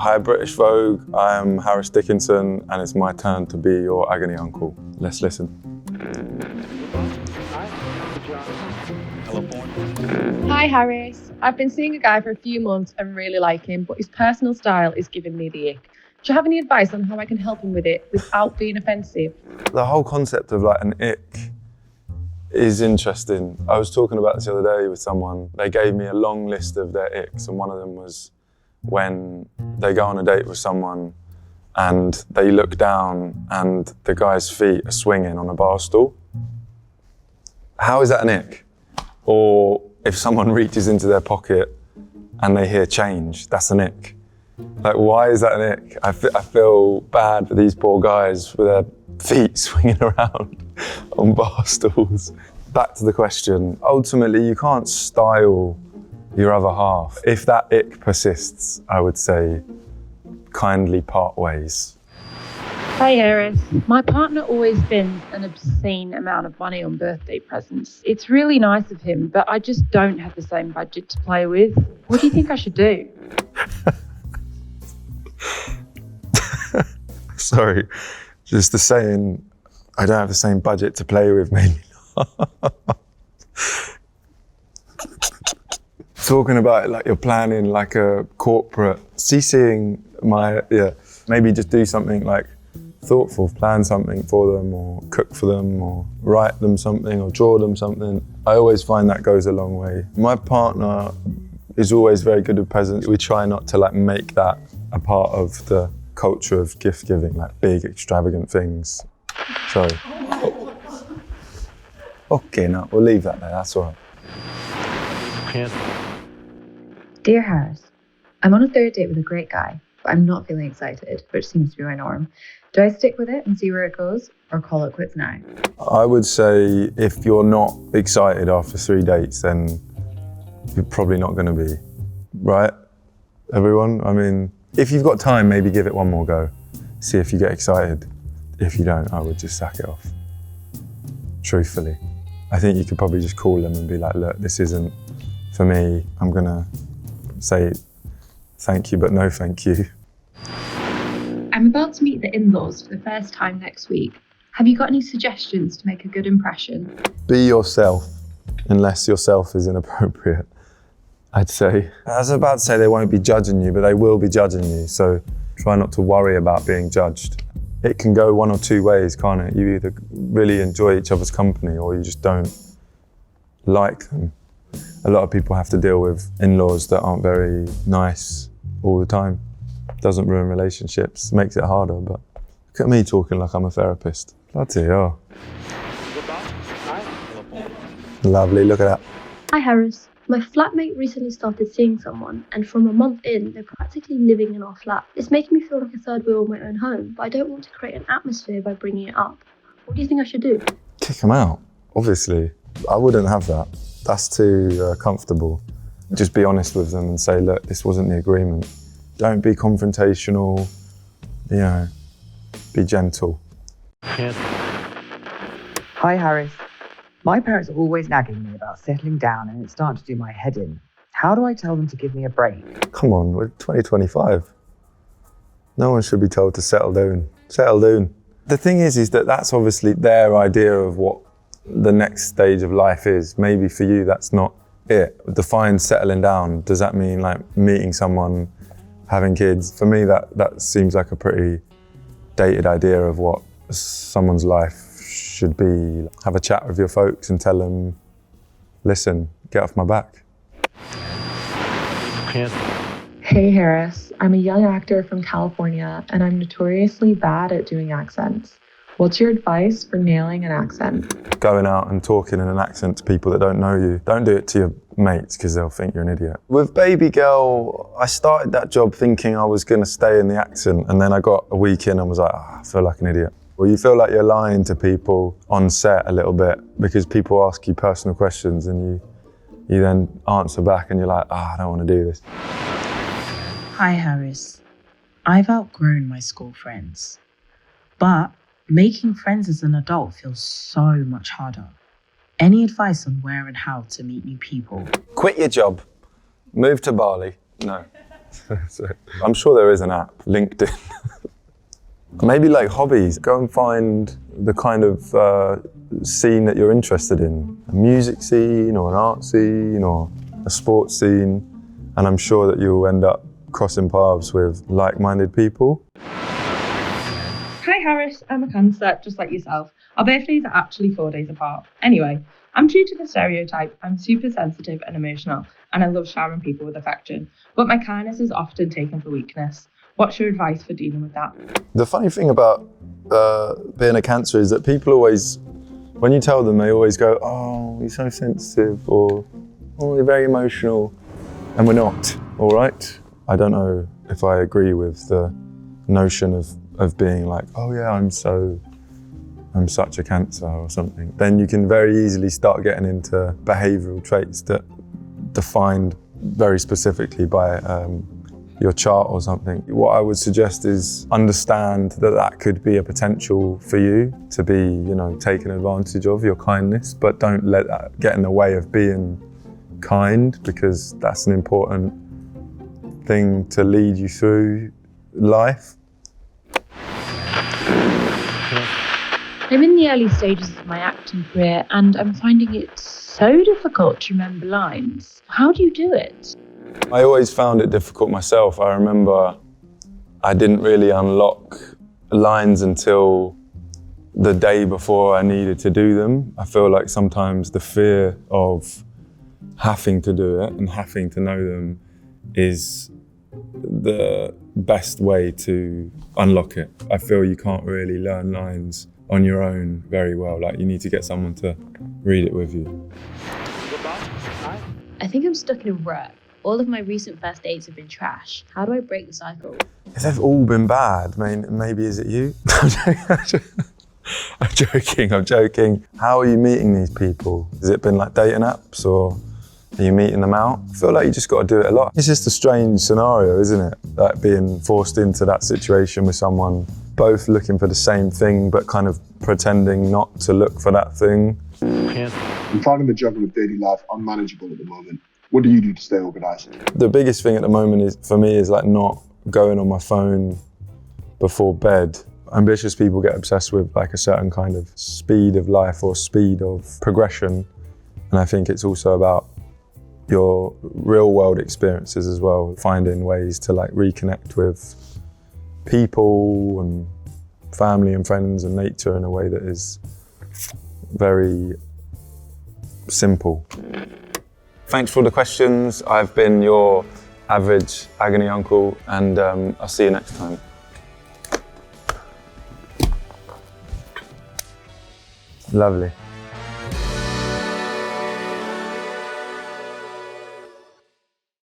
Hi British Vogue, I am Harris Dickinson and it's my turn to be your agony uncle. Let's listen. Hi Harris, I've been seeing a guy for a few months and really like him, but his personal style is giving me the ick. Do you have any advice on how I can help him with it without being offensive? The whole concept of like an ick is interesting. I was talking about this the other day with someone. They gave me a long list of their icks and one of them was when they go on a date with someone and they look down and the guy's feet are swinging on a bar stool. How is that an ick? Or if someone reaches into their pocket and they hear change, that's an ick. Like, why is that an ick? I feel bad for these poor guys with their feet swinging around on bar stools. Back to the question, ultimately you can't style your other half. If that ick persists, I would say kindly part ways. Hi Harris. My partner always spends an obscene amount of money on birthday presents. It's really nice of him, but I just don't have the same budget to play with. What do you think I should do? Sorry, just the saying, I don't have the same budget to play with made me laugh. Talking about it like you're planning like a corporate, CCing maybe just do something like thoughtful, plan something for them or cook for them or write them something or draw them something. I always find that goes a long way. My partner is always very good with presents. We try not to like make that a part of the culture of gift giving, like big extravagant things. Sorry. Okay, no, we'll leave that there, that's all right. Dear Harris, I'm on a third date with a great guy, but I'm not feeling excited, which seems to be my norm. Do I stick with it and see where it goes, or call it quits now? I would say if you're not excited after 3 dates, then you're probably not going to be, right? Everyone? I mean, if you've got time, maybe give it one more go. See if you get excited. If you don't, I would just sack it off. Truthfully. I think you could probably just call them and be like, look, this isn't for me. I'm going to say thank you, but no thank you. I'm about to meet the in-laws for the first time next week. Have you got any suggestions to make a good impression? Be yourself, unless yourself is inappropriate, I'd say. I was about to say they won't be judging you, but they will be judging you, so try not to worry about being judged. It can go one or two ways, can't it? You either really enjoy each other's company or you just don't like them. A lot of people have to deal with in-laws that aren't very nice all the time. Doesn't ruin relationships, makes it harder, but look at me talking like I'm a therapist. Bloody hell. Lovely, look at that. Hi Harris. My flatmate recently started seeing someone, and from a month in, they're practically living in our flat. It's making me feel like a third wheel of my own home, but I don't want to create an atmosphere by bringing it up. What do you think I should do? Kick them out, obviously. I wouldn't have that. That's too comfortable. Just be honest with them and say, look, this wasn't the agreement. Don't be confrontational, you know, be gentle. Hi Harris. My parents are always nagging me about settling down and it's starting to do my head in. How do I tell them to give me a break? Come on, we're 2025. No one should be told to settle down. Settle down. The thing is that that's obviously their idea of what the next stage of life is. Maybe for you, that's not it. Define settling down. Does that mean like meeting someone, having kids? For me, that seems like a pretty dated idea of what someone's life should be. Have a chat with your folks and tell them, listen, get off my back. Hey Harris, I'm a young actor from California and I'm notoriously bad at doing accents. What's your advice for nailing an accent? Going out and talking in an accent to people that don't know you. Don't do it to your mates because they'll think you're an idiot. With Babygirl, I started that job thinking I was going to stay in the accent and then I got a week in and was like, I feel like an idiot. Well, you feel like you're lying to people on set a little bit because people ask you personal questions and you then answer back and you're like, I don't want to do this. Hi, Harris. I've outgrown my school friends, but making friends as an adult feels so much harder. Any advice on where and how to meet new people? Quit your job. Move to Bali. No. So, I'm sure there is an app, LinkedIn. Maybe like hobbies. Go and find the kind of scene that you're interested in. A music scene or an art scene or a sports scene. And I'm sure that you'll end up crossing paths with like-minded people. Hi Harris, I'm a Cancer, just like yourself. Our birthdays are actually 4 days apart. Anyway, I'm true to the stereotype. I'm super sensitive and emotional, and I love showering people with affection. But my kindness is often taken for weakness. What's your advice for dealing with that? The funny thing about being a Cancer is that people always, when you tell them, they always go, oh, you're so sensitive, or oh, you're very emotional, and we're not, all right? I don't know if I agree with the notion of being like, oh yeah, I'm such a Cancer or something. Then you can very easily start getting into behavioural traits that defined very specifically by your chart or something. What I would suggest is understand that that could be a potential for you to be, you know, taken advantage of, your kindness, but don't let that get in the way of being kind, because that's an important thing to lead you through life. I'm in the early stages of my acting career and I'm finding it so difficult to remember lines. How do you do it? I always found it difficult myself. I remember I didn't really unlock lines until the day before I needed to do them. I feel like sometimes the fear of having to do it and having to know them is the best way to unlock it. I feel you can't really learn lines on your own very well. Like, you need to get someone to read it with you. I think I'm stuck in a rut. All of my recent first dates have been trash. How do I break the cycle? If they've all been bad, I mean, maybe is it you? I'm joking. How are you meeting these people? Has it been like dating apps, or are you meeting them out? I feel like you just got to do it a lot. It's just a strange scenario, isn't it? Like being forced into that situation with someone, both looking for the same thing, but kind of pretending not to look for that thing. I'm finding the juggle of daily life unmanageable at the moment. What do you do to stay organised? The biggest thing at the moment is, for me, is like not going on my phone before bed. Ambitious people get obsessed with like a certain kind of speed of life or speed of progression. And I think it's also about your real world experiences as well, finding ways to like reconnect with people and family and friends and nature in a way that is very simple. Thanks for all the questions. I've been your average Agony Uncle, and I'll see you next time. Lovely.